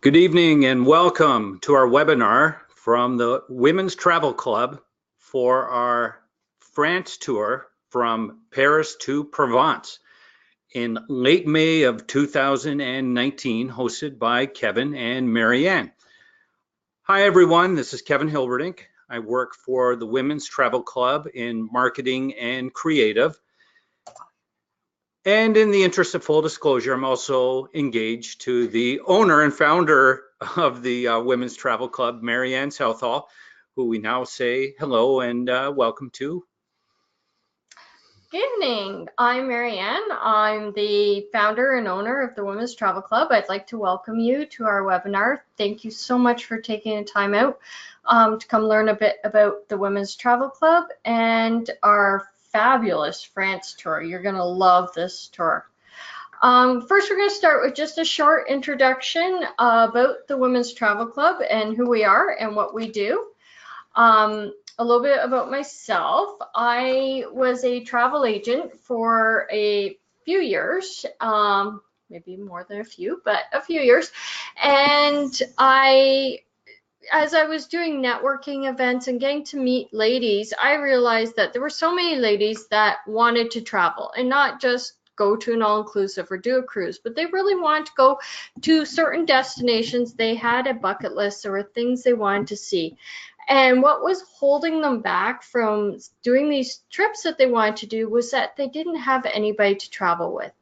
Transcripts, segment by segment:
Good evening and welcome to our webinar from the Women's Travel Club for our France tour from Paris to Provence in late May of 2019, hosted by Kevin and Marianne. Hi everyone, this is Kevin Hilberdink. I work for the Women's Travel Club in marketing and creative. And in the interest of full disclosure, I'm also engaged to the owner and founder of the Women's Travel Club, Marianne Southall, who we now say hello and welcome to. Good evening. I'm Marianne. I'm the founder and owner of the Women's Travel Club. I'd like to welcome you to our webinar. Thank you so much for taking the time out to come learn a bit about the Women's Travel Club and our fabulous France tour. You're going to love this tour. First, we're going to start with just a short introduction about the Women's Travel Club and who we are and what we do. A little bit about myself. I was a travel agent for a few years, maybe more than a few, but a few years. And as I was doing networking events and getting to meet ladies, I realized that there were so many ladies that wanted to travel and not just go to an all-inclusive or do a cruise, but they really wanted to go to certain destinations. They had a bucket list. There were things they wanted to see. And what was holding them back from doing these trips that they wanted to do was that they didn't have anybody to travel with.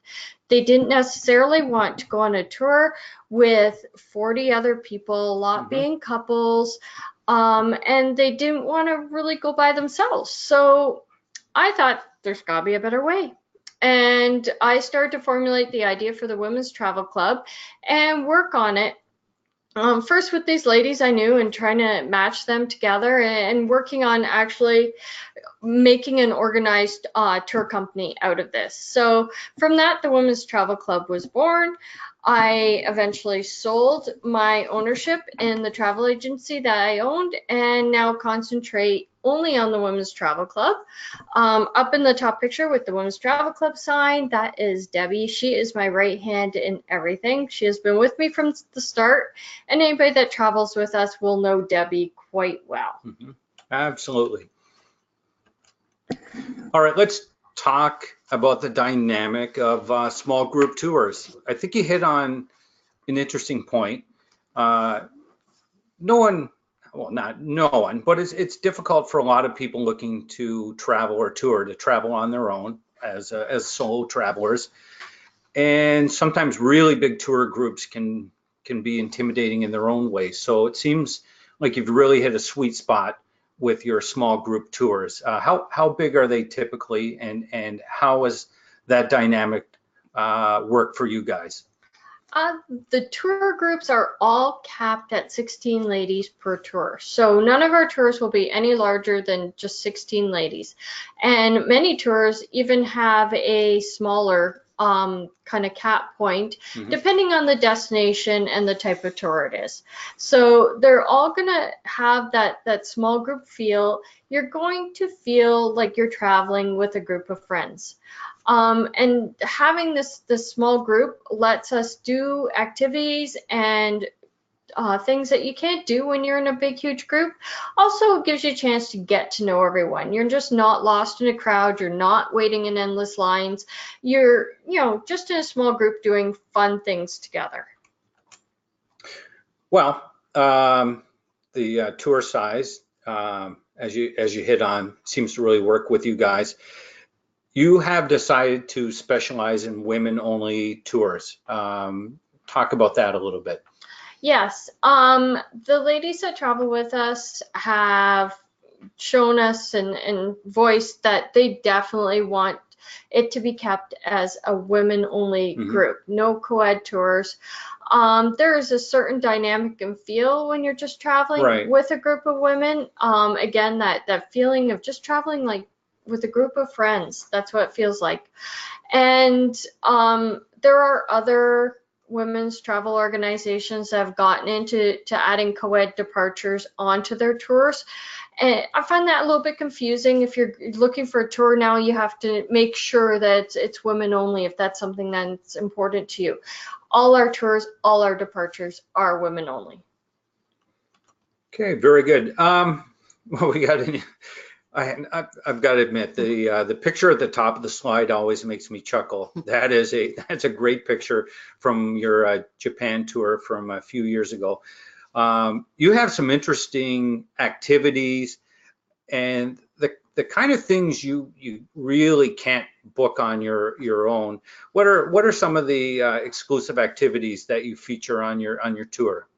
They didn't necessarily want to go on a tour with 40 other people, a lot being couples, and they didn't want to really go by themselves. So I thought there's got to be a better way. And I started to formulate the idea for the Women's Travel Club and work on it. First with these ladies I knew and trying to match them together and working on actually making an organized tour company out of this. So from that, the Women's Travel Club was born. I eventually sold my ownership in the travel agency that I owned and now concentrate only on the Women's Travel Club. Up in the top picture with the Women's Travel Club sign, that is Debbie. She is my right hand in everything. She has been with me from the start, and anybody that travels with us will know Debbie quite well. Absolutely. All right, let's talk about the dynamic of small group tours. I think you hit on an interesting point. Not no one, but it's difficult for a lot of people looking to travel or tour to travel on their own as solo travelers. And sometimes really big tour groups can be intimidating in their own way. So it seems like you've really hit a sweet spot with your small group tours. How big are they typically, and how is that dynamic work for you guys? The tour groups are all capped at 16 ladies per tour. So none of our tours will be any larger than just 16 ladies. And many tours even have a smaller kind of cap point, depending on the destination and the type of tour it is. So they're all going to have that small group feel. You're going to feel like you're traveling with a group of friends. And having this small group lets us do activities and things that you can't do when you're in a big, huge group. Also gives you a chance to get to know everyone. You're just not lost in a crowd. You're not waiting in endless lines. You're, just in a small group doing fun things together. Well, the tour size, as you hit on, seems to really work with you guys. You have decided to specialize in women-only tours. Talk about that a little bit. Yes, the ladies that travel with us have shown us and voiced that they definitely want it to be kept as a women-only group, no co-ed tours. There is a certain dynamic and feel when you're just traveling with a group of women. Again, that feeling of just traveling like with a group of friends. That's what it feels like. And there are other women's travel organizations that have gotten into adding co-ed departures onto their tours. And I find that a little bit confusing. If you're looking for a tour now, you have to make sure that it's women only if that's something that's important to you. All our tours, all our departures are women only. Okay, very good. Well, we got any, I've got to admit the picture at the top of the slide always makes me chuckle. That's a great picture from your Japan tour from a few years ago. You have some interesting activities and the kind of things you really can't book on your own. What are some of the exclusive activities that you feature on your tour?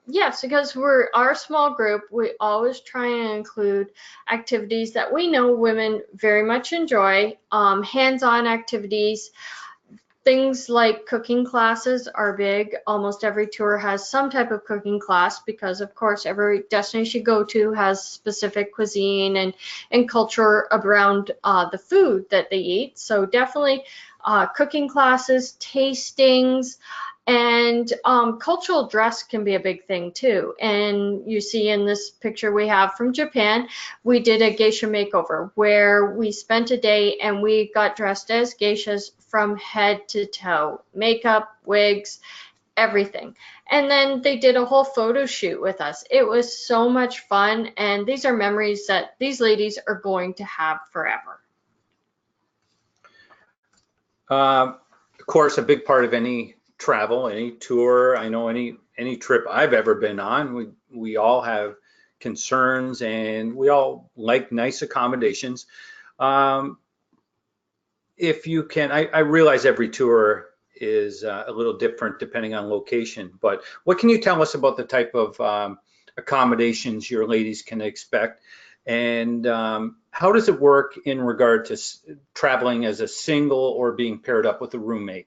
Yes, because we're our small group, we always try and include activities that we know women very much enjoy, hands-on activities. Things like cooking classes are big. Almost every tour has some type of cooking class because, of course, every destination you go to has specific cuisine and culture around the food that they eat. So definitely cooking classes, tastings, and cultural dress can be a big thing too. And you see in this picture we have from Japan, we did a geisha makeover where we spent a day and we got dressed as geishas from head to toe, makeup, wigs, everything. And then they did a whole photo shoot with us. It was so much fun, and these are memories that these ladies are going to have forever. Of course, a big part of any travel, any tour, I know any trip I've ever been on, we all have concerns and we all like nice accommodations. Um, if you can, I realize every tour is a little different depending on location, but what can you tell us about the type of accommodations your ladies can expect? And how does it work in regard to traveling as a single or being paired up with a roommate?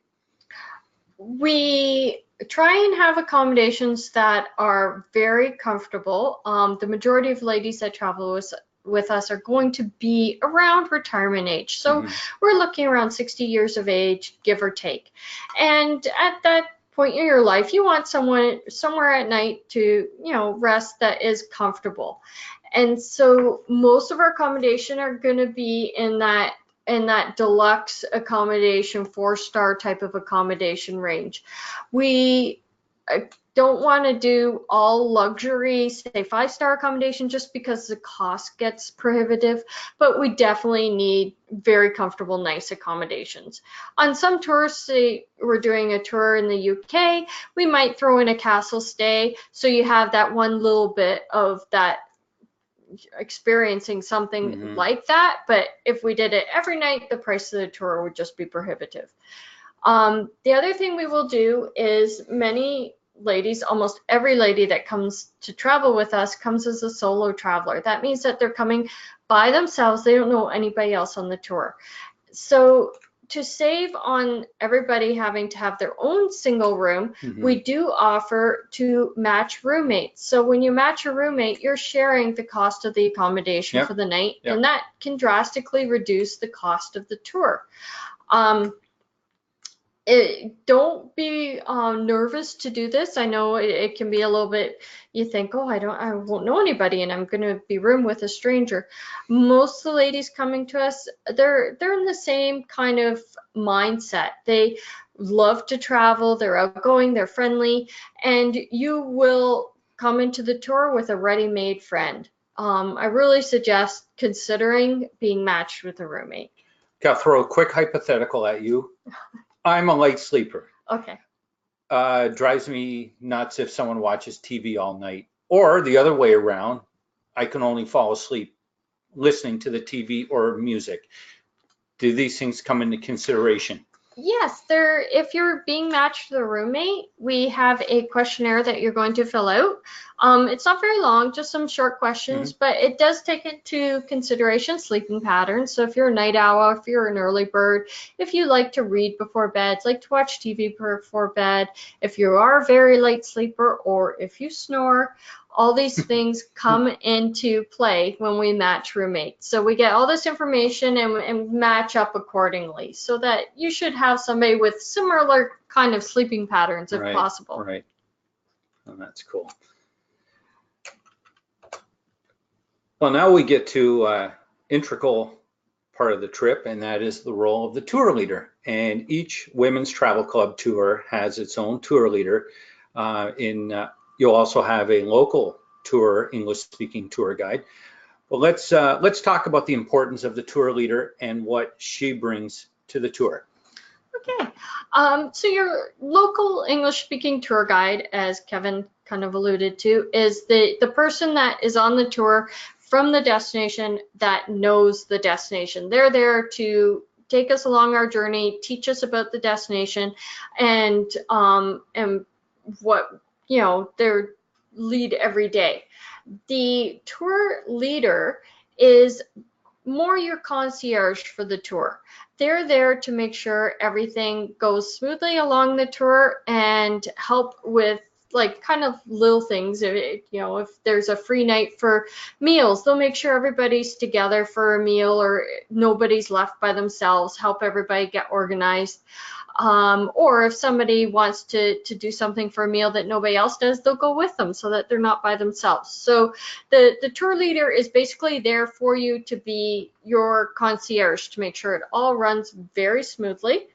We try and have accommodations that are very comfortable. The majority of ladies that travel with us are going to be around retirement age. So Mhm. we're looking around 60 years of age, give or take. And at that point in your life, you want someone somewhere at night to, rest that is comfortable. And so most of our accommodation are going to be in that deluxe accommodation, 4-star type of accommodation range. We don't want to do all luxury, say 5-star accommodation just because the cost gets prohibitive, but we definitely need very comfortable, nice accommodations. On some tours, say we're doing a tour in the UK, we might throw in a castle stay so you have that one little bit of that experiencing something like that. But if we did it every night, the price of the tour would just be prohibitive. The other thing we will do is many ladies, almost every lady that comes to travel with us comes as a solo traveler. That means that they're coming by themselves. They don't know anybody else on the tour. So to save on everybody having to have their own single room, we do offer to match roommates. So when you match a roommate, you're sharing the cost of the accommodation for the night, and that can drastically reduce the cost of the tour. Don't be nervous to do this. I know it can be a little bit, you think, oh, I won't know anybody and I'm going to be room with a stranger. Most of the ladies coming to us, they're in the same kind of mindset. They love to travel, they're outgoing, they're friendly, and you will come into the tour with a ready-made friend. I really suggest considering being matched with a roommate. I'll throw a quick hypothetical at you. I'm a light sleeper. Okay. Drives me nuts if someone watches TV all night. Or the other way around, I can only fall asleep listening to the TV or music. Do these things come into consideration? Yes, if you're being matched with a roommate, we have a questionnaire that you're going to fill out. It's not very long, just some short questions, but it does take into consideration sleeping patterns. So if you're a night owl, if you're an early bird, if you like to read before bed, like to watch TV before bed, if you are a very light sleeper, or if you snore, all these things come into play when we match roommates. So we get all this information and match up accordingly so that you should have somebody with similar kind of sleeping patterns if possible. Right. Oh, that's cool. Well, now we get to integral part of the trip, and that is the role of the tour leader. And each women's travel club tour has its own tour leader. You'll also have a local tour English-speaking tour guide. But let's talk about the importance of the tour leader and what she brings to the tour. Okay. So your local English-speaking tour guide, as Kevin kind of alluded to, is the person that is on the tour from the destination that knows the destination. They're there to take us along our journey, teach us about the destination, and what, you know, their lead every day. The tour leader is more your concierge for the tour. They're there to make sure everything goes smoothly along the tour and help with like kind of little things. You know, if there's a free night for meals, they'll make sure everybody's together for a meal or nobody's left by themselves, help everybody get organized. Or if somebody wants to do something for a meal that nobody else does, they'll go with them so that they're not by themselves. So the tour leader is basically there for you to be your concierge to make sure it all runs very smoothly.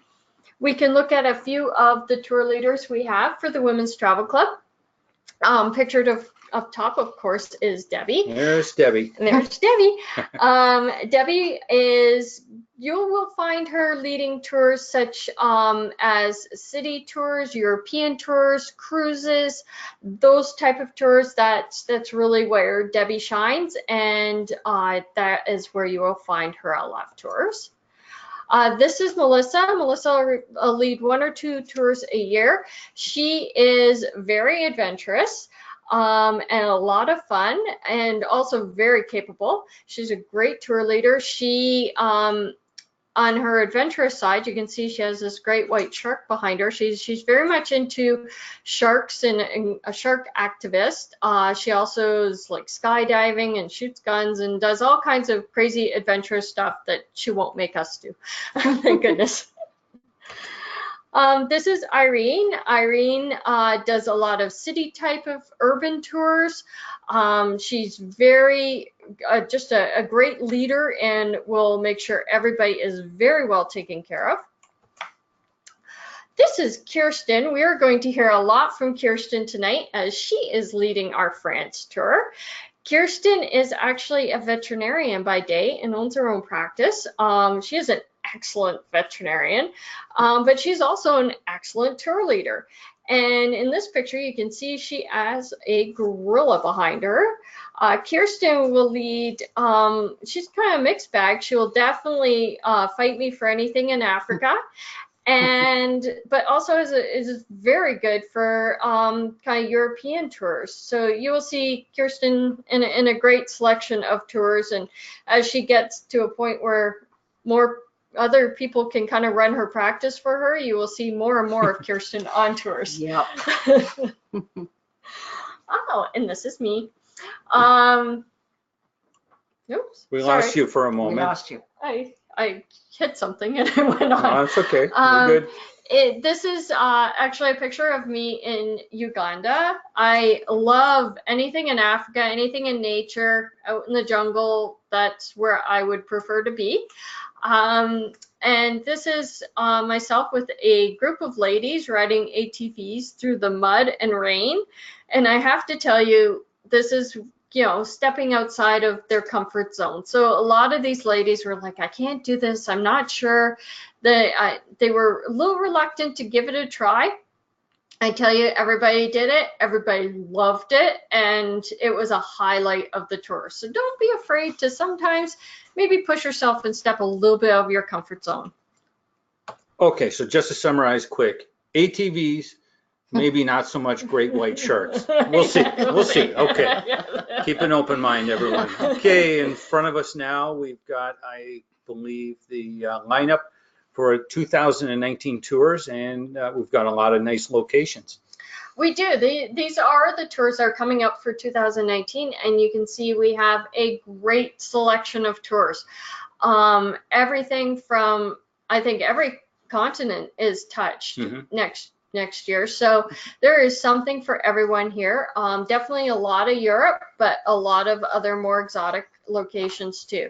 We can look at a few of the tour leaders we have for the Women's Travel Club. Pictured up top, of course, is Debbie. There's Debbie. And there's Debbie. Debbie is, you will find her leading tours such as city tours, European tours, cruises, those type of tours. That's really where Debbie shines, and that is where you will find her LF tours. This is Melissa. Melissa will lead 1 or 2 tours a year. She is very adventurous. And a lot of fun and also very capable. She's a great tour leader. She, on her adventurous side, you can see she has this great white shark behind her. She's very much into sharks and a shark activist. She also is like skydiving and shoots guns and does all kinds of crazy adventurous stuff that she won't make us do. Thank goodness. This is Irene. Irene does a lot of city type of urban tours. She's very, just a great leader and will make sure everybody is very well taken care of. This is Kirsten. We are going to hear a lot from Kirsten tonight as she is leading our France tour. Kirsten is actually a veterinarian by day and owns her own practice. She is an excellent veterinarian, but she's also an excellent tour leader. And in this picture, you can see she has a gorilla behind her. Kirsten will lead, she's kind of a mixed bag. She will definitely fight me for anything in Africa. But also is very good for kind of European tours. So you will see Kirsten in a great selection of tours. And as she gets to a point where more other people can kind of run her practice for her, you will see more and more of Kirsten on tours. Yep. Oh, and this is me. Oops. We lost you for a We moment. lost you. I hit something and it went on. No, that's okay. We're good. This is actually a picture of me in Uganda. I love anything in Africa, anything in nature, out in the jungle. That's where I would prefer to be. And this is myself with a group of ladies riding ATVs through the mud and rain. And I have to tell you, this is, you know, stepping outside of their comfort zone. So a lot of these ladies were like, I can't do this. I'm not sure. They were a little reluctant to give it a try. I tell you, everybody did it. Everybody loved it. And it was a highlight of the tour. So don't be afraid to sometimes maybe push yourself and step a little bit out of your comfort zone. Okay, so just to summarize quick, ATVs, maybe not so much great white sharks. We'll see. We'll see. Okay. Keep an open mind, everyone. Okay, in front of us now, we've got, I believe, the lineup for 2019 tours, and we've got a lot of nice locations. We do. These are the tours that are coming up for 2019, and you can see we have a great selection of tours. Everything from, I think every continent is touched next year. So there is something for everyone here. Definitely a lot of Europe, but a lot of other more exotic locations too.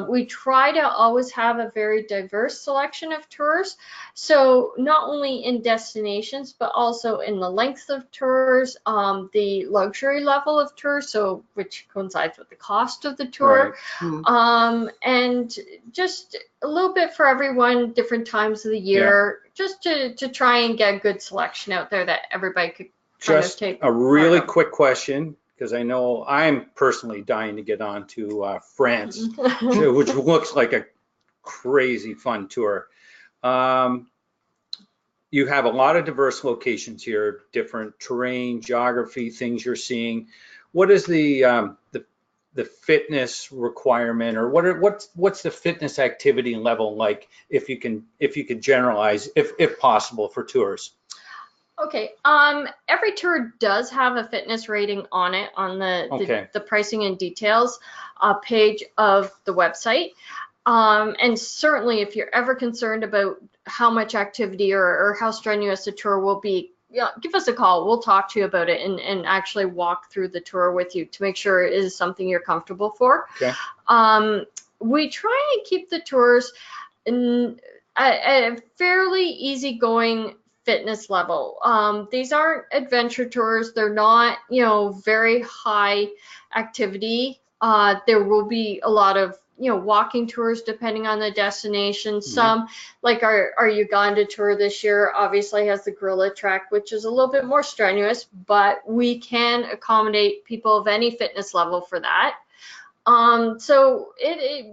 We try to always have a very diverse selection of tours. So not only in destinations, but also in the length of tours, the luxury level of tours, so which coincides with the cost of the tour, and just a little bit for everyone, different times of the year, just to try and get a good selection out there that everybody could kind of take. A really quick question, because I know I'm personally dying to get on to France, which looks like a crazy fun tour. You have a lot of diverse locations here, different terrain, geography, things you're seeing. What is the fitness requirement, or what's the fitness activity level like, if you could generalize, if possible, for tours? Okay, every tour does have a fitness rating on it, on the pricing and details page of the website. And certainly if you're ever concerned about how much activity or how strenuous the tour will be, give us a call. We'll talk to you about it and actually walk through the tour with you to make sure it is something you're comfortable for. Okay. We try and keep the tours in a fairly easygoing fitness level. These aren't adventure tours. They're not, very high activity. There will be a lot of, walking tours depending on the destination. Some, like our Uganda tour this year, obviously has the gorilla trek, which is a little bit more strenuous, but we can accommodate people of any fitness level for that. So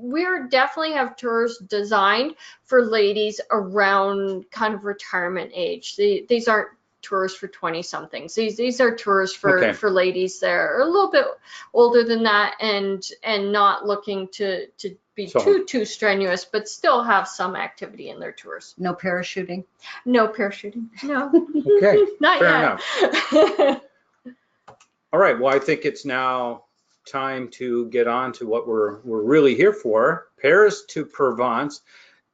we definitely have tours designed for ladies around kind of retirement age. These aren't tours for 20 somethings. These are tours for ladies that are a little bit older than that and not looking to be too strenuous, but still have some activity in their tours. No parachuting? No parachuting. No. Okay. Not Fair yet. enough. All right. Well, I think it's now time to get on to what we're really here for. Paris to Provence.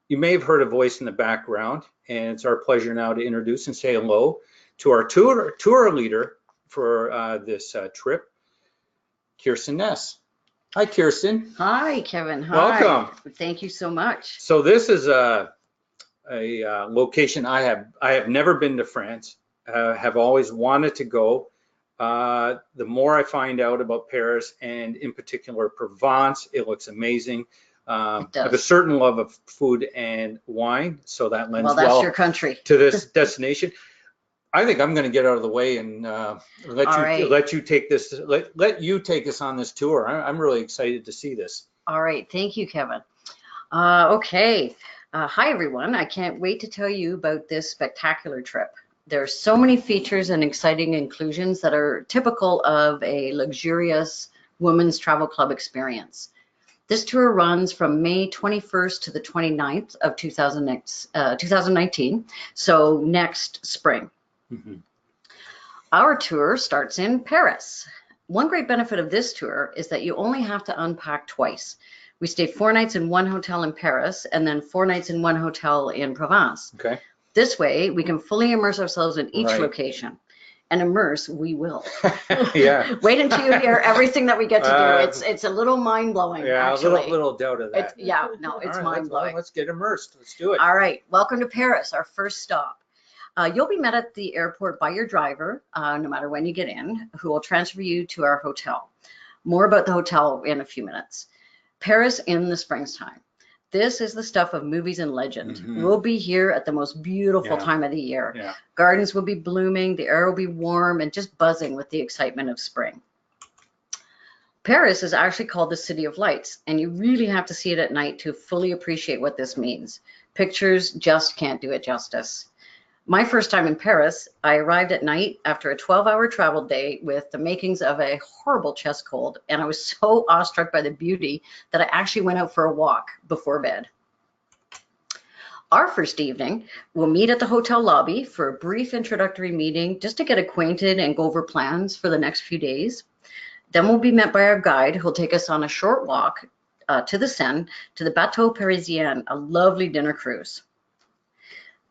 You may have heard a voice in the background, and it's our pleasure now to introduce and say hello to our tour leader for this trip, Kirsten Ness. Hi, Kirsten. Hi, Kevin. Hi. Welcome. Thank you so much. So this is a location I have never been to France. Have always wanted to go. The more I find out about Paris, and in particular Provence, it looks amazing. I have a certain love of food and wine, so that lends that's your country. to this destination. I think I'm going to get out of the way and let you take this. Let you take us on this tour. I'm really excited to see this. All right, thank you, Kevin. Okay, hi everyone. I can't wait to tell you about this spectacular trip. There are so many features and exciting inclusions that are typical of a luxurious women's travel club experience. This tour runs from May 21st to the 29th of 2019, so next spring. Our tour starts in Paris. One great benefit of this tour is that you only have to unpack twice. We stay 4 nights in one hotel in Paris and then 4 nights in one hotel in Provence. Okay. This way, we can fully immerse ourselves in each location. And immerse, we will. Yeah. Wait until you hear everything that we get to do. It's a little mind-blowing, actually. A little doubt of that. It's mind-blowing. Let's get immersed. Let's do it. All right. Welcome to Paris, our first stop. You'll be met at the airport by your driver, no matter when you get in, who will transfer you to our hotel. More about the hotel in a few minutes. Paris in the springtime. This is the stuff of movies and legend. We'll be here at the most beautiful time of the year. Yeah. Gardens will be blooming, the air will be warm and just buzzing with the excitement of spring. Paris is actually called the City of Lights, and you really have to see it at night to fully appreciate what this means. Pictures just can't do it justice. My first time in Paris, I arrived at night after a 12-hour travel day with the makings of a horrible chest cold, and I was so awestruck by the beauty that I actually went out for a walk before bed. Our first evening, we'll meet at the hotel lobby for a brief introductory meeting just to get acquainted and go over plans for the next few days. Then we'll be met by our guide who'll take us on a short walk to the Seine, to the Bateau Parisien, a lovely dinner cruise.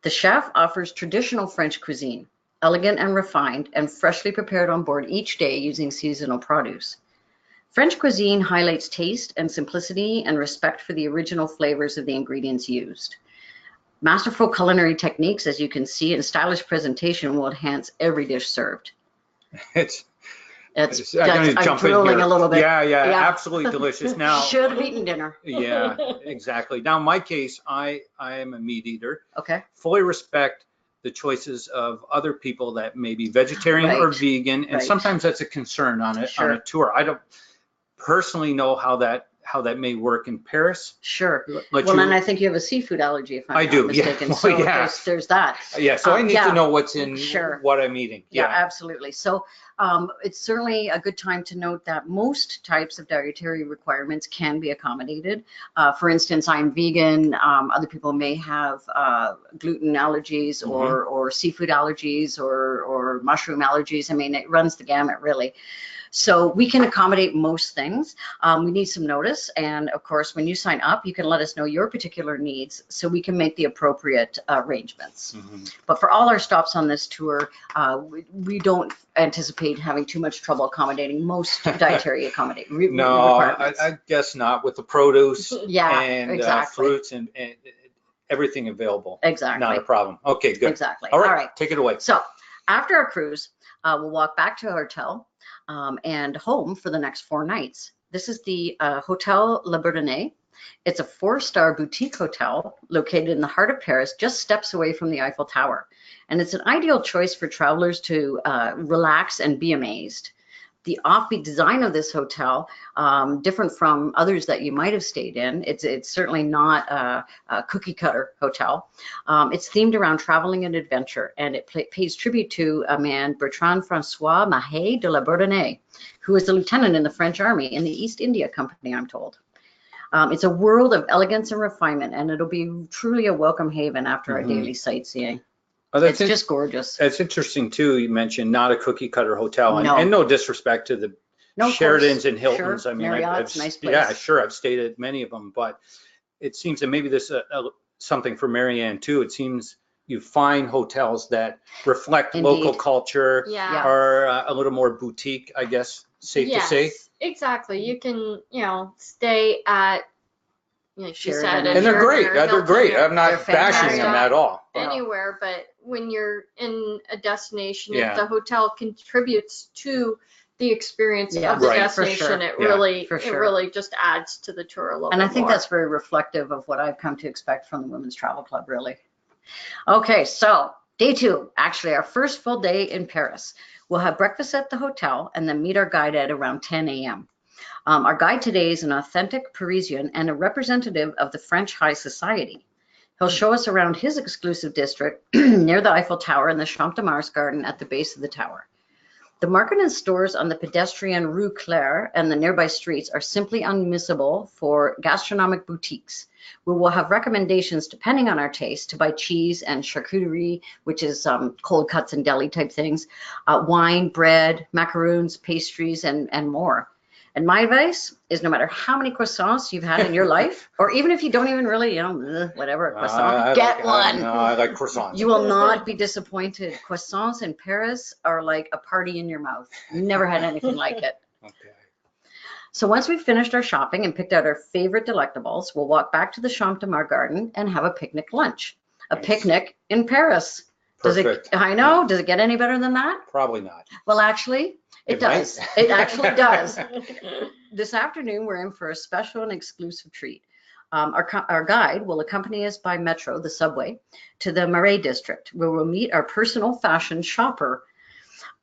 The chef offers traditional French cuisine, elegant and refined, and freshly prepared on board each day using seasonal produce. French cuisine highlights taste and simplicity and respect for the original flavors of the ingredients used. Masterful culinary techniques, as you can see, and stylish presentation will enhance every dish served. I'm drooling here. a little bit. Yeah, absolutely delicious. Now, should have eaten dinner. Yeah, exactly. Now, in my case, I am a meat eater. Okay. Fully respect the choices of other people that may be vegetarian or Right. vegan, and Right. sometimes that's a concern on Sure. a tour. I don't personally know how that may work in Paris. Sure. Let Well, you- and I think you have a seafood allergy, if I'm I not do, yeah. mistaken. Well, So yeah. there's that. Yeah, so I need yeah. to know what's in Sure. what I'm eating. Yeah, Yeah. absolutely. So it's certainly a good time to note that most types of dietary requirements can be accommodated. For instance, I'm vegan. Other people may have gluten allergies or seafood allergies or mushroom allergies. I mean, it runs the gamut, really. So we can accommodate most things. We need some notice. And of course, when you sign up, you can let us know your particular needs so we can make the appropriate arrangements. But for all our stops on this tour, we don't anticipate having too much trouble accommodating most dietary requirements. I guess not, with the produce Yeah, and exactly. fruits and everything available. Exactly. Not a problem. Okay, good. Exactly. All right, take it away. So after our cruise, we'll walk back to our hotel and home for the next 4 nights. This is the Hotel Le Bourdonnais. It's a 4-star boutique hotel located in the heart of Paris, just steps away from the Eiffel Tower. And it's an ideal choice for travelers to relax and be amazed. The offbeat design of this hotel, different from others that you might have stayed in. It's certainly not a cookie cutter hotel. It's themed around traveling and adventure, and it pays tribute to a man, Bertrand Francois Mahe de la Bourdonnais, who was a lieutenant in the French army in the East India Company, I'm told. It's a world of elegance and refinement, and it'll be truly a welcome haven after our daily sightseeing. Oh, It's just gorgeous. That's interesting too. You mentioned not a cookie cutter hotel, and No. and no disrespect to the No, Sheratons course. and Hiltons. Sure. I mean, Marriott's, nice place. yeah, sure, I've stayed at many of them, but it seems that maybe this is something for Marianne too. It seems you find hotels that reflect local Indeed. culture, Yeah. are a little more boutique, I guess, safe to say. Exactly. You can, stay at, like she said, Sheraton. And they're great. Sheraton or They're great. Hilton or I'm not They're bashing fantastic. them at all. anywhere, but when you're in a destination, Yeah. if the hotel contributes to the experience Yeah. of the Right. For destination, sure. it Yeah. really For sure. it really just adds to the tour a little And I bit think more. that's very reflective of what I've come to expect from the Women's Travel Club, really. Okay, so day 2, actually our first full day in Paris. We'll have breakfast at the hotel and then meet our guide at around 10 a.m. Our guide today is an authentic Parisian and a representative of the French high society. He'll show us around his exclusive district near the Eiffel Tower and the Champ de Mars garden at the base of the tower. The market and stores on the pedestrian Rue Claire and the nearby streets are simply unmissable for gastronomic boutiques. We will have recommendations depending on our taste to buy cheese and charcuterie, which is cold cuts and deli type things, wine, bread, macaroons, pastries, and more. And my advice is no matter how many croissants you've had in your life, or even if you don't even really, whatever, croissant, get one. I like croissants. You will not be disappointed. Croissants in Paris are like a party in your mouth. Never had anything like it. Okay. So once we've finished our shopping and picked out our favorite delectables, we'll walk back to the Champ de Mars garden and have a picnic lunch. A Nice. picnic in Paris. Perfect. I know. Does it get any better than that? Probably not. Well, actually, it It might. does. It actually does. This afternoon, we're in for a special and exclusive treat. Our guide will accompany us by metro, the subway, to the Marais district, where we'll meet our personal fashion shopper.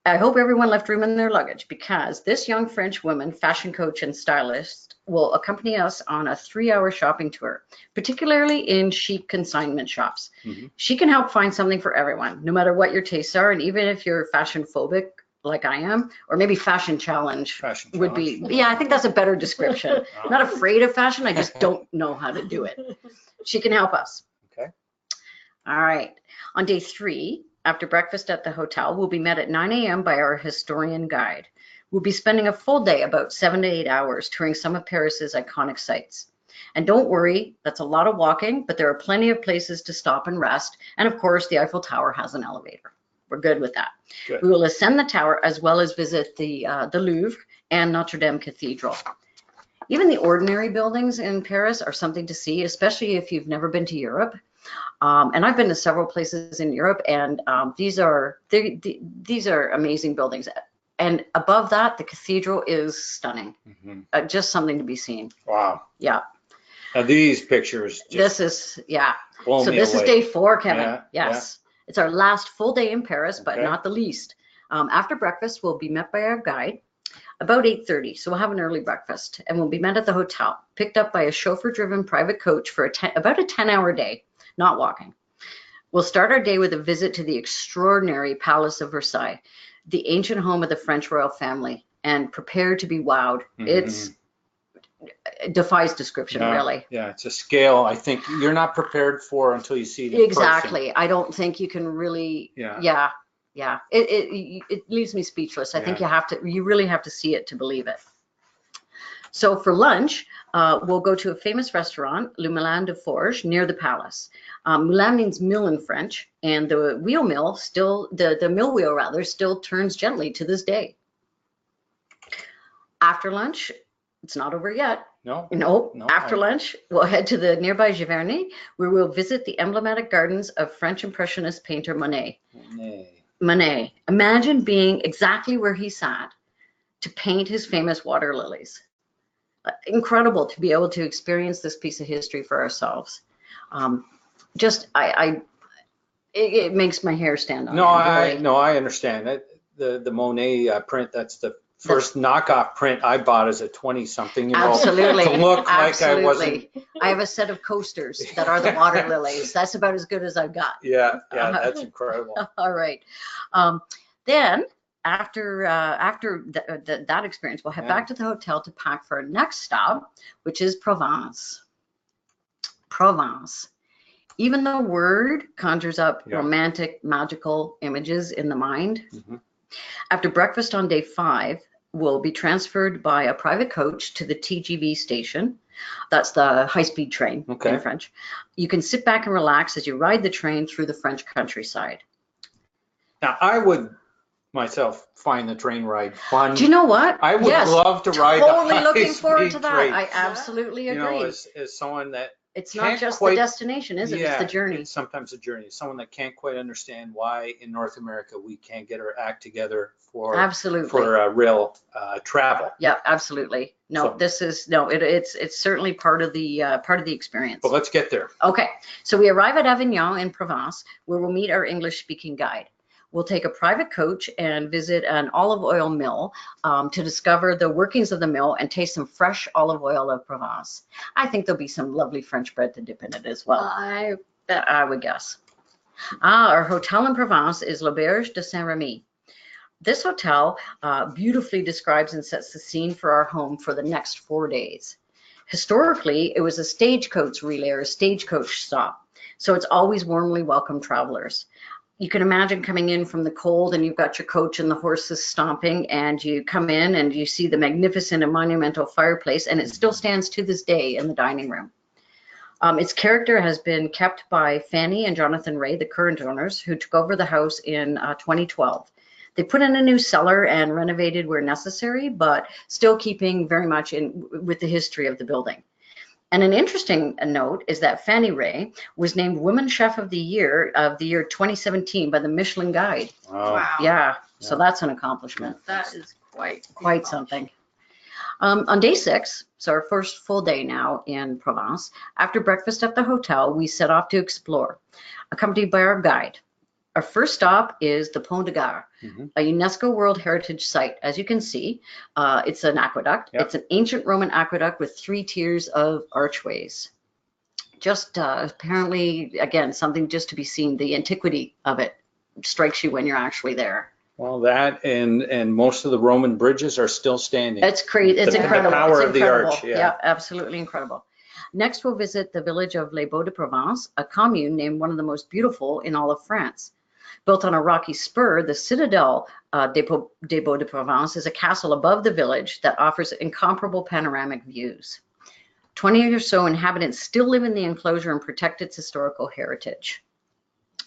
I hope everyone left room in their luggage because this young French woman, fashion coach and stylist, will accompany us on a 3-hour shopping tour, particularly in chic consignment shops. Mhm. She can help find something for everyone, no matter what your tastes are, and even if you're fashion phobic, like I am, or maybe fashion challenge Fashion would be, yeah, I think that's a better description. Not afraid of fashion, I just don't know how to do it. She can help us. Okay. All right. On day 3, after breakfast at the hotel, we'll be met at 9 a.m. by our historian guide. We'll be spending a full day, about 7 to 8 hours, touring some of Paris's iconic sites. And don't worry, that's a lot of walking, but there are plenty of places to stop and rest. And of course, the Eiffel Tower has an elevator. We're good with that. Good. We will ascend the tower as well as visit the Louvre and Notre Dame Cathedral. Even the ordinary buildings in Paris are something to see, especially if you've never been to Europe. And I've been to several places in Europe, and these are amazing buildings. And above that, the cathedral is stunning. Just something to be seen. Wow. Yeah. Now these pictures just This is, yeah. blow So me this away. is day 4, Kevin. Yeah, Yes. It's our last full day in Paris, but Okay. not the least. After breakfast, we'll be met by our guide about 8:30. So we'll have an early breakfast, and we'll be met at the hotel, picked up by a chauffeur-driven private coach for about a 10-hour day, not walking. We'll start our day with a visit to the extraordinary Palace of Versailles, the ancient home of the French royal family, and prepare to be wowed. It defies description, No, really. Yeah, it's a scale I think you're not prepared for until you see it in Exactly. I don't think you can really. Yeah. Yeah. It leaves me speechless. I think you really have to see it to believe it. So for lunch, we'll go to a famous restaurant, Le Moulin de Forge, near the palace. Moulin means mill in French, and the wheel mill still, the mill wheel rather, still turns gently to this day. After lunch, it's not over yet. No. After lunch, we'll head to the nearby Giverny, where we'll visit the emblematic gardens of French Impressionist painter Monet. Monet. Imagine being exactly where he sat to paint his famous water lilies. Incredible to be able to experience this piece of history for ourselves. It makes my hair stand on end. I understand that. The Monet print, that's the first knockoff print I bought as a 20-something year old. Absolutely. To look like I Absolutely. wasn't. I have a set of coasters that are the water lilies. That's about as good as I've got. Yeah, that's incredible. All right. Then after that experience, we'll head back to the hotel to pack for our next stop, which is Provence. Provence. Even the word conjures up romantic, magical images in the mind. After breakfast on day 5, we'll be transferred by a private coach to the TGV station. That's the high-speed train in French. You can sit back and relax as you ride the train through the French countryside. Now, I would myself find the train ride fun. Do you know what? I would love to ride totally the looking forward to high-speed that. train. I absolutely agree. You know, as someone that it's not just the destination, is it? It's the journey. It's sometimes a journey. Someone that can't quite understand why in North America we can't get our act together for real travel. Yeah, absolutely. No, it's certainly part of the experience. But let's get there. Okay, so we arrive at Avignon in Provence, where we'll meet our English-speaking guide. We'll take a private coach and visit an olive oil mill to discover the workings of the mill and taste some fresh olive oil of Provence. I think there'll be some lovely French bread to dip in it as well. I would guess. Our hotel in Provence is l'Auberge de Saint-Remy. This hotel beautifully describes and sets the scene for our home for the next 4 days. Historically, it was a stagecoach relay or a stagecoach stop, so it's always warmly welcomed travelers. You can imagine coming in from the cold and you've got your coach and the horses stomping, and you come in and you see the magnificent and monumental fireplace, and it still stands to this day in the dining room. Its character has been kept by Fanny and Jonathan Ray, the current owners, who took over the house in 2012. They put in a new cellar and renovated where necessary, but still keeping very much in with the history of the building. And an interesting note is that Fanny Ray was named Women Chef of the Year 2017 by the Michelin Guide. Wow. Yeah, so that's an accomplishment. That is Quite something. On day 6, so our first full day now in Provence, after breakfast at the hotel, we set off to explore, accompanied by our guide. Our first stop is the Pont de Gare, a UNESCO World Heritage Site. As you can see, it's an aqueduct. It's an ancient Roman aqueduct with 3 tiers of archways. Just apparently, again, something just to be seen. The antiquity of it strikes you when you're actually there. Well, that and most of the Roman bridges are still standing. It's crazy. It's incredible. The power of the arch. Yeah, absolutely incredible. Next, we'll visit the village of Les Baux-de-Provence, a commune named one of the most beautiful in all of France. Built on a rocky spur, the Citadel des Baux-de-Provence is a castle above the village that offers incomparable panoramic views. 20 or so inhabitants still live in the enclosure and protect its historical heritage.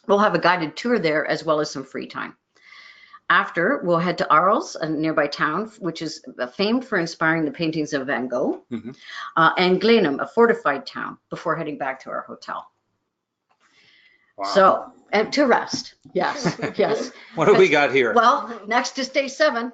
We'll have a guided tour there as well as some free time. After, we'll head to Arles, a nearby town, which is famed for inspiring the paintings of Van Gogh, and Glenham, a fortified town, before heading back to our hotel. Wow. So, and to rest. Yes, yes. What do we got here? Well, next is day 7.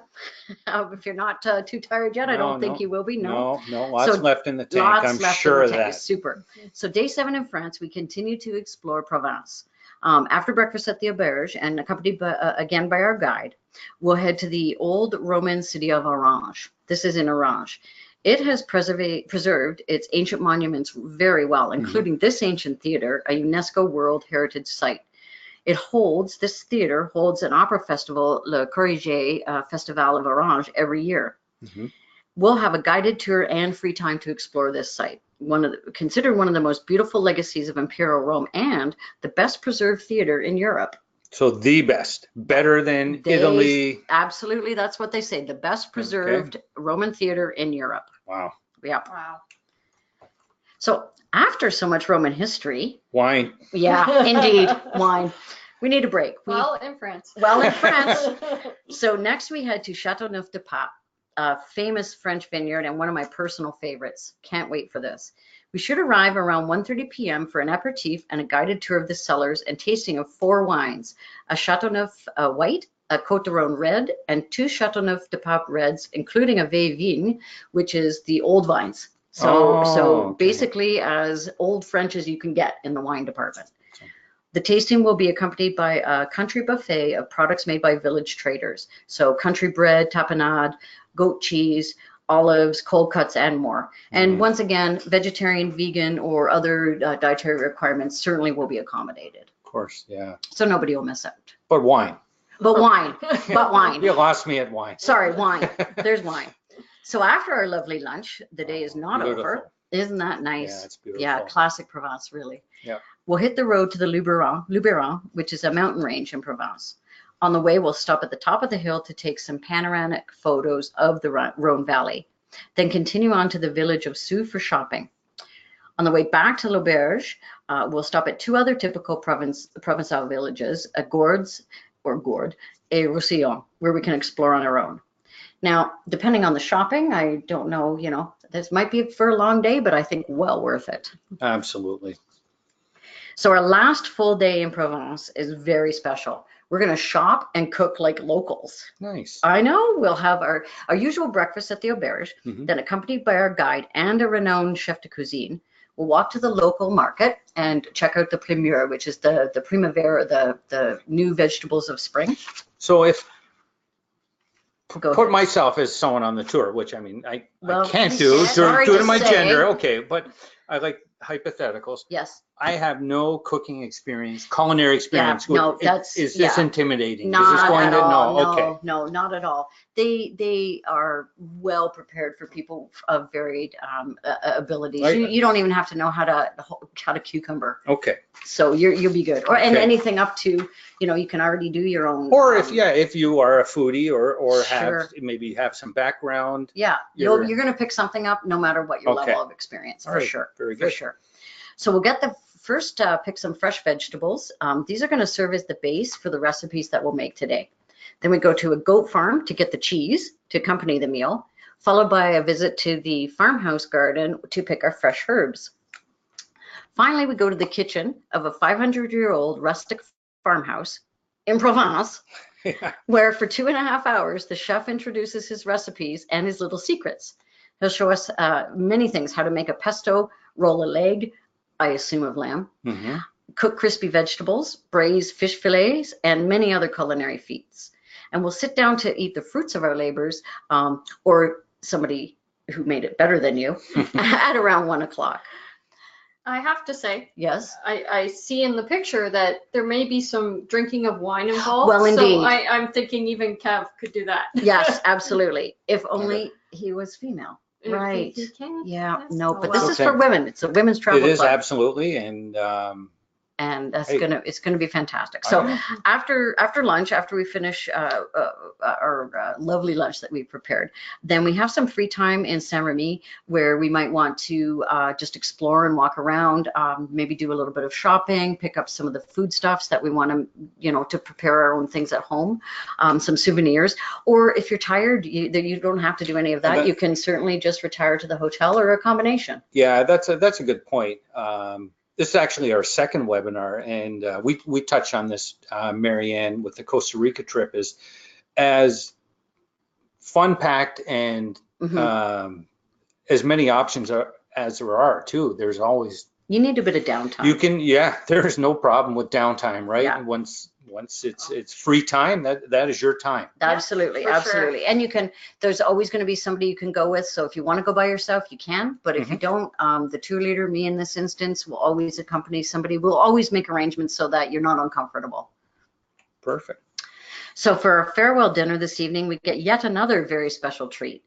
If you're not too tired yet, I don't think you will be. No, lots left in the tank. Lots I'm left sure in the of tank. that. Super. So day 7 in France, we continue to explore Provence. After breakfast at the auberge and accompanied again by our guide, we'll head to the old Roman city of Orange. This is in Orange. It has preserved its ancient monuments very well, including this ancient theater, a UNESCO World Heritage Site. This theater holds an opera festival, Le Corrige Festival of Orange, every year. We'll have a guided tour and free time to explore this site. Considered one of the most beautiful legacies of Imperial Rome and the best preserved theater in Europe. So the best, better than Italy. Absolutely, that's what they say. The best preserved Roman theater in Europe. Wow. Yep. Wow. So after so much Roman history. Wine. Yeah, indeed, wine. We need a break. Well, in France. Well, in France. So next we head to Châteauneuf-du-Pape, a famous French vineyard and one of my personal favorites. Can't wait for this. We should arrive around 1:30 p.m. for an aperitif and a guided tour of the cellars and tasting of 4 wines, a Châteauneuf white, a Côte d'Aron red, and 2 Châteauneuf-du-Pape reds, including a Vieille Vigne, which is the old vines. So basically as old French as you can get in the wine department. The tasting will be accompanied by a country buffet of products made by village traders. So country bread, tapenade, goat cheese, olives, cold cuts, and more. And once again, vegetarian, vegan, or other dietary requirements certainly will be accommodated. Of course, yeah. So nobody will miss out. But wine. But wine. But wine. You lost me at wine. Sorry, wine. There's wine. So after our lovely lunch, the day is not over. Isn't that nice? Yeah, it's beautiful. Yeah, classic Provence, really. Yeah. We'll hit the road to the Luberon, which is a mountain range in Provence. On the way, we'll stop at the top of the hill to take some panoramic photos of the Rhone Valley, then continue on to the village of Sous for shopping. On the way back to l'auberge, we'll stop at 2 other typical Provençal villages, Gourdes et Roussillon, where we can explore on our own. Now, depending on the shopping, I don't know, this might be for a long day, but I think well worth it. Absolutely. So our last full day in Provence is very special. We're going to shop and cook like locals. Nice. I know. We'll have our usual breakfast at the auberge, then accompanied by our guide and a renowned chef de cuisine. We'll walk to the local market and check out the primeur, which is the primavera, the new vegetables of spring. So if Go put ahead. myself as someone on the tour, which I mean, I Well, can't do sorry due to to my say. gender. Okay, but I like hypotheticals. Yes. I have no cooking experience, culinary experience. no, Is this intimidating? Not Is this going at to all. no? Okay. No, not at all. They are well prepared for people of varied abilities. Right. You don't even have to know how to cucumber. Okay. So you'll be good. And Okay. anything up to, you can already do your own. Or if you are a foodie or Sure. maybe have some background. Yeah, you're going to pick something up no matter what your Okay. level of experience, All for right, sure. very For good. sure. So we'll get the first pick some fresh vegetables. These are going to serve as the base for the recipes that we'll make today. Then we go to a goat farm to get the cheese to accompany the meal, followed by a visit to the farmhouse garden to pick our fresh herbs. Finally, we go to the kitchen of a 500-year-old rustic farmhouse in Provence, Yeah. where for 2.5 hours, the chef introduces his recipes and his little secrets. He'll show us many things: how to make a pesto, roll a leg, I assume of lamb, cook crispy vegetables, braise fish fillets, and many other culinary feats. And we'll sit down to eat the fruits of our labors, or somebody who made it better than you, at around 1 o'clock. I have to say, Yes. I see in the picture that there may be some drinking of wine involved. Well, indeed. So I'm thinking even Kev could do that. Yes, absolutely. If only he was female. If Right. he can, Yeah, yes. no, Oh, but well. this is for women. It's a women's travel It is club. absolutely, and and that's Hey. it's gonna be fantastic. I So know. after lunch, after we finish our lovely lunch that we prepared, then we have some free time in Saint-Remy where we might want to just explore and walk around, maybe do a little bit of shopping, pick up some of the foodstuffs that we want to, you know, to prepare our own things at home, some souvenirs. Or if you're tired, you don't have to do any of that. You can certainly just retire to the hotel or a combination. Yeah, that's a good point. This is actually our second webinar, and we touched on this, Marianne, with the Costa Rica trip, is as fun packed and as many options as there are too. There's always, You need a bit of downtime. you can, yeah, there's no problem with downtime, right? Yeah. Once it's free time, that is your time. Absolutely, for sure. absolutely. And you can, there's always going to be somebody you can go with. So if you want to go by yourself, you can. But if you don't, the tour leader, me in this instance, will always accompany somebody. We'll always make arrangements so that you're not uncomfortable. Perfect. So for our farewell dinner this evening, we get yet another very special treat.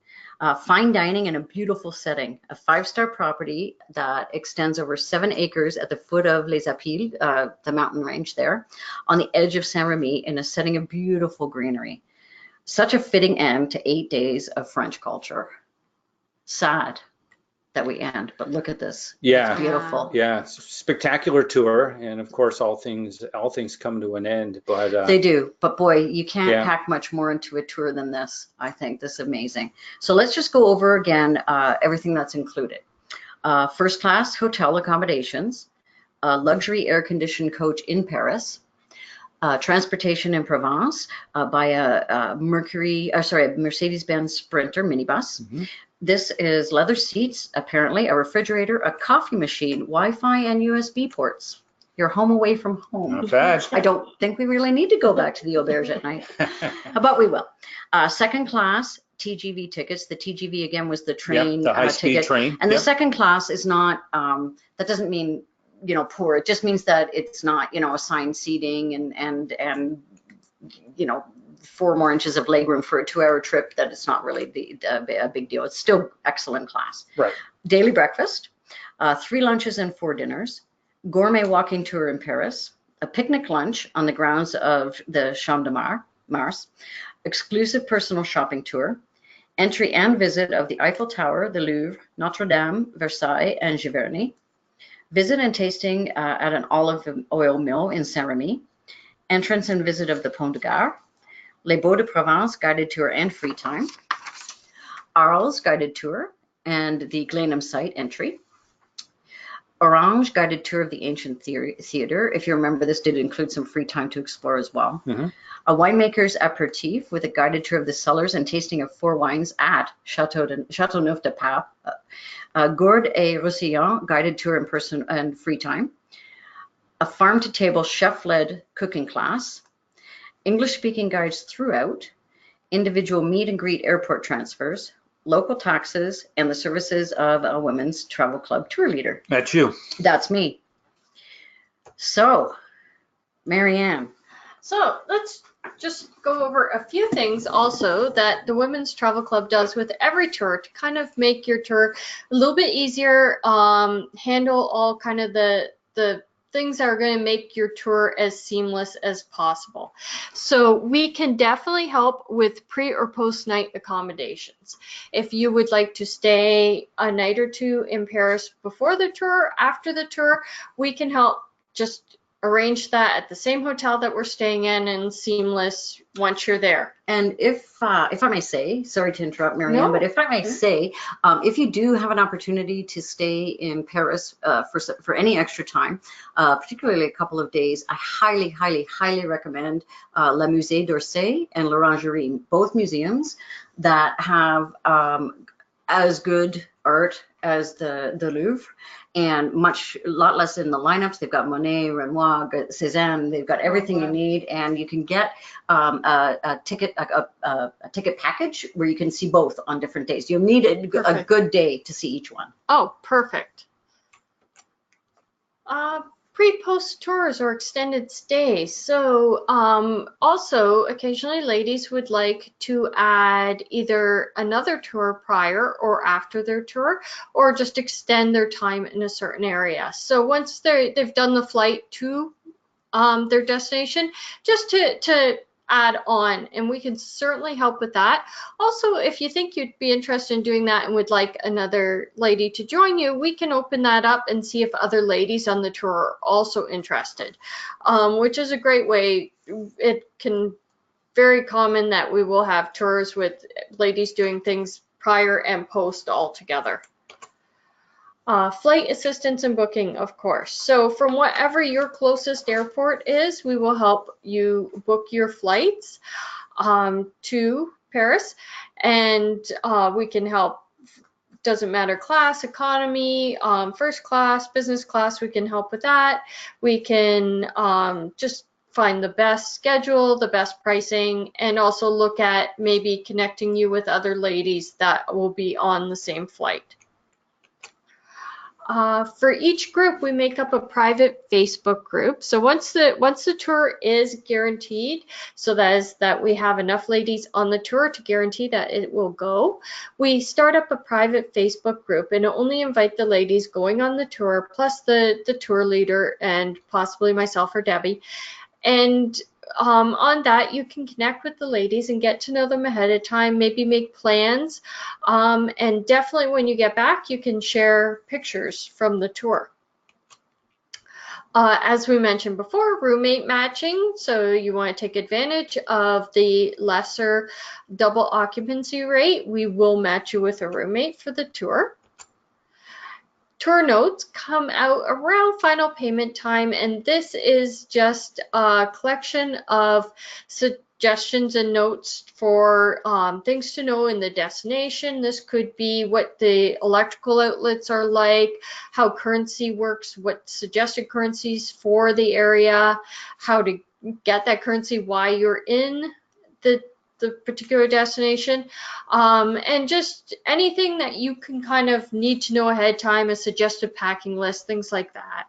Fine dining in a beautiful setting, a 5-star property that extends over 7 acres at the foot of Les Apiles, the mountain range there, on the edge of Saint-Remy in a setting of beautiful greenery. Such a fitting end to 8 days of French culture. Sad that we end, but look at this. Yeah. It's beautiful. Yeah, it's a spectacular tour, and of course, all things come to an end. But They do, but boy, you can't Yeah. pack much more into a tour than this. I think this is amazing. So let's just go over again everything that's included. First class hotel accommodations, luxury air-conditioned coach in Paris, transportation in Provence by a Mercedes-Benz Sprinter minibus. This is leather seats, apparently, a refrigerator, a coffee machine, Wi-Fi, and USB ports. You're home away from home. not bad. I don't think we really need to go back to the auberge at night, but we will. Second class TGV tickets. The TGV, again, was the train the high-speed ticket. train. And the second class is not, that doesn't mean, you know, poor. It just means that it's not, you know, assigned seating and you know, 4 more inches of legroom for a 2-hour trip, that it's not really a big deal. It's still excellent class. Right. Daily breakfast, 3 lunches and 4 dinners, gourmet walking tour in Paris, a picnic lunch on the grounds of the Champ de Mars, exclusive personal shopping tour, entry and visit of the Eiffel Tower, the Louvre, Notre Dame, Versailles, and Giverny, visit and tasting at an olive oil mill in Saint-Remy, entrance and visit of the Pont de Gare, Les Beaux de Provence guided tour and free time, Arles guided tour and the Glenham site entry, Orange guided tour of the ancient theater. If you remember, this did include some free time to explore as well. A winemaker's aperitif with a guided tour of the cellars and tasting of 4 wines at Châteauneuf de Pape. Gourdes et Roussillon guided tour in person and free time. A farm-to-table chef-led cooking class. English-speaking guides throughout. Individual meet and greet airport transfers. Local taxes and the services of a women's travel club tour leader. That's you. That's me. So, Marianne. So let's just go over a few things also that the Women's Travel Club does with every tour to kind of make your tour a little bit easier, handle all kind of the things that are going to make your tour as seamless as possible. So we can definitely help with pre or post night accommodations. If you would like to stay a night or 2 in Paris before the tour, after the tour, we can help just arrange that at the same hotel that we're staying in and seamless once you're there. And if I may say, sorry to interrupt, Marianne, but if I may say, if you do have an opportunity to stay in Paris for any extra time, particularly a couple of days, I highly, highly, highly recommend Le Musée d'Orsay and l'Orangerie, both museums that have as good art as the Louvre, and a lot less in the lineups. They've got Monet, Renoir, Cézanne. They've got everything you need, and you can get a ticket package where you can see both on different days. You'll need a good day to see each one. Oh, perfect. Pre-post tours or extended stays. So also occasionally ladies would like to add either another tour prior or after their tour, or just extend their time in a certain area. So once they've done the flight to their destination, just to add on, and we can certainly help with that. Also, if you think you'd be interested in doing that and would like another lady to join you, we can open that up and see if other ladies on the tour are also interested, which is a great way. It can very common that we will have tours with ladies doing things prior and post all together. Flight assistance and booking, of course. So from whatever your closest airport is, we will help you book your flights to Paris, and we can help. Doesn't matter, class, economy, first class, business class, we can help with that. We can just find the best schedule, the best pricing, and also look at maybe connecting you with other ladies that will be on the same flight. For each group, we make up a private Facebook group. So once the tour is guaranteed, so that we have enough ladies on the tour to guarantee that it will go, we start up a private Facebook group and only invite the ladies going on the tour, plus the tour leader and possibly myself or Debbie. And on that, you can connect with the ladies and get to know them ahead of time, maybe make plans. And definitely when you get back, you can share pictures from the tour. As we mentioned before, roommate matching. So you want to take advantage of the lesser double occupancy rate. We will match you with a roommate for the tour. Tour notes come out around final payment time, and this is just a collection of suggestions and notes for things to know in the destination. This could be what the electrical outlets are like, how currency works, what suggested currencies for the area, how to get that currency, why you're in the particular destination, and just anything that you can kind of need to know ahead of time, a suggested packing list, things like that.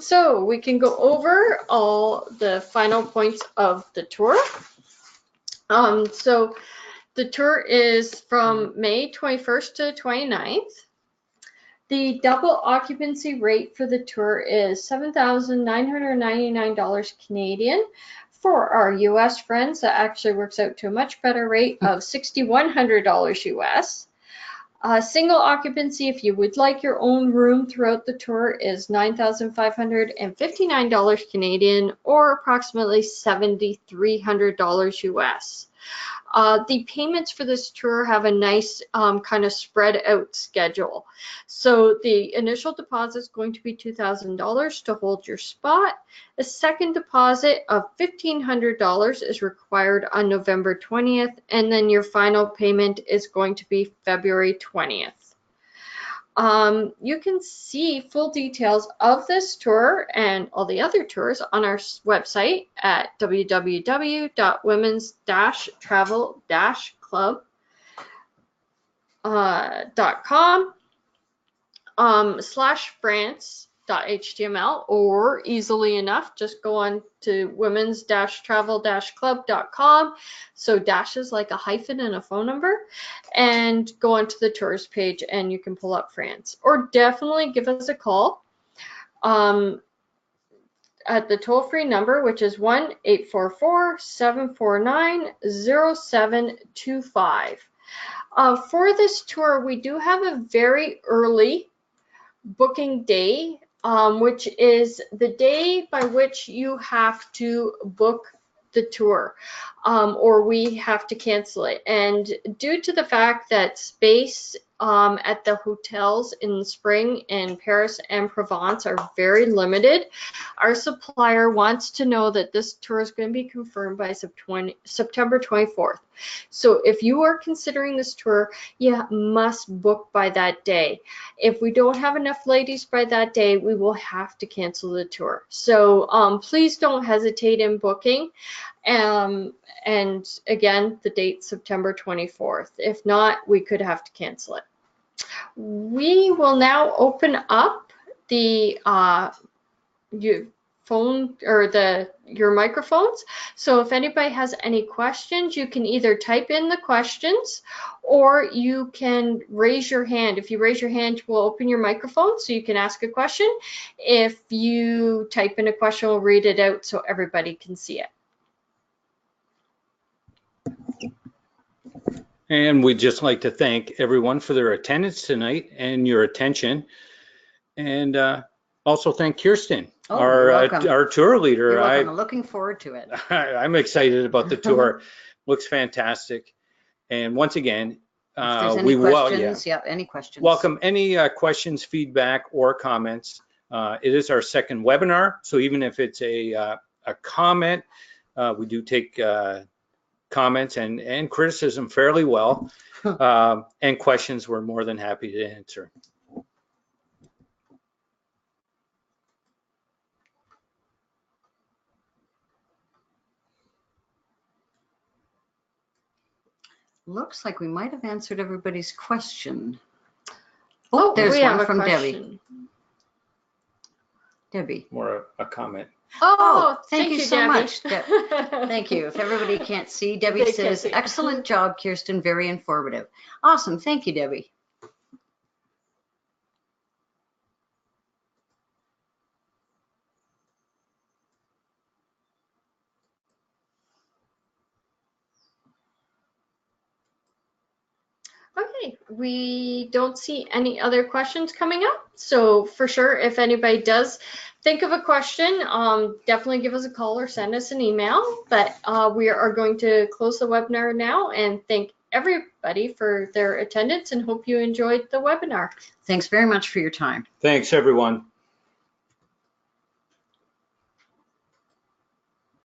So we can go over all the final points of the tour. So the tour is from May 21st to 29th. The double occupancy rate for the tour is $7,999 Canadian. For our US friends, that actually works out to a much better rate of $6,100 US. Single occupancy, if you would like your own room throughout the tour, is $9,559 Canadian, or approximately $7,300 US. The payments for this tour have a nice kind of spread out schedule. So the initial deposit is going to be $2,000 to hold your spot. A second deposit of $1,500 is required on November 20th, and then your final payment is going to be February 20th. You can see full details of this tour and all the other tours on our website at www.womens-travel-club.com/France.html, or easily enough, just go on to women's-travel-club.com. So dash is like a hyphen and a phone number, and go onto the tours page and you can pull up France. Or definitely give us a call at the toll-free number, which is 1-844-749-0725. For this tour, we do have a very early booking day, which is the day by which you have to book the tour, or we have to cancel it. And due to the fact that space at the hotels in the spring in Paris and Provence are very limited, our supplier wants to know that this tour is going to be confirmed by September 24th. So if you are considering this tour, you must book by that day. If we don't have enough ladies by that day, we will have to cancel the tour. So please don't hesitate in booking. And again, the date September 24th. If not, we could have to cancel it. We will now open up the your phone or your microphones. So if anybody has any questions, you can either type in the questions or you can raise your hand. If you raise your hand, we'll open your microphone so you can ask a question. If you type in a question, we'll read it out so everybody can see it. And we'd just like to thank everyone for their attendance tonight and your attention. And also thank Kirsten, you're welcome. our tour leader. You're welcome. I'm looking forward to it. I'm excited about the tour. Looks fantastic. And once again, if there's any questions, any questions. Welcome any questions, feedback, or comments. It is our second webinar, so even if it's a comment, we do take comments and criticism fairly well, and questions we're more than happy to answer. Looks like we might have answered everybody's question. Oh, there's one from question. Debbie. More a comment. Oh, thank you so Debbie. much. Thank you. If everybody can't see, Debbie says, excellent job, Kirsten, very informative. Awesome. Thank you, Debbie. Okay, we don't see any other questions coming up. So for sure, if anybody does think of a question, definitely give us a call or send us an email. But we are going to close the webinar now and thank everybody for their attendance and hope you enjoyed the webinar. Thanks very much for your time. Thanks, everyone.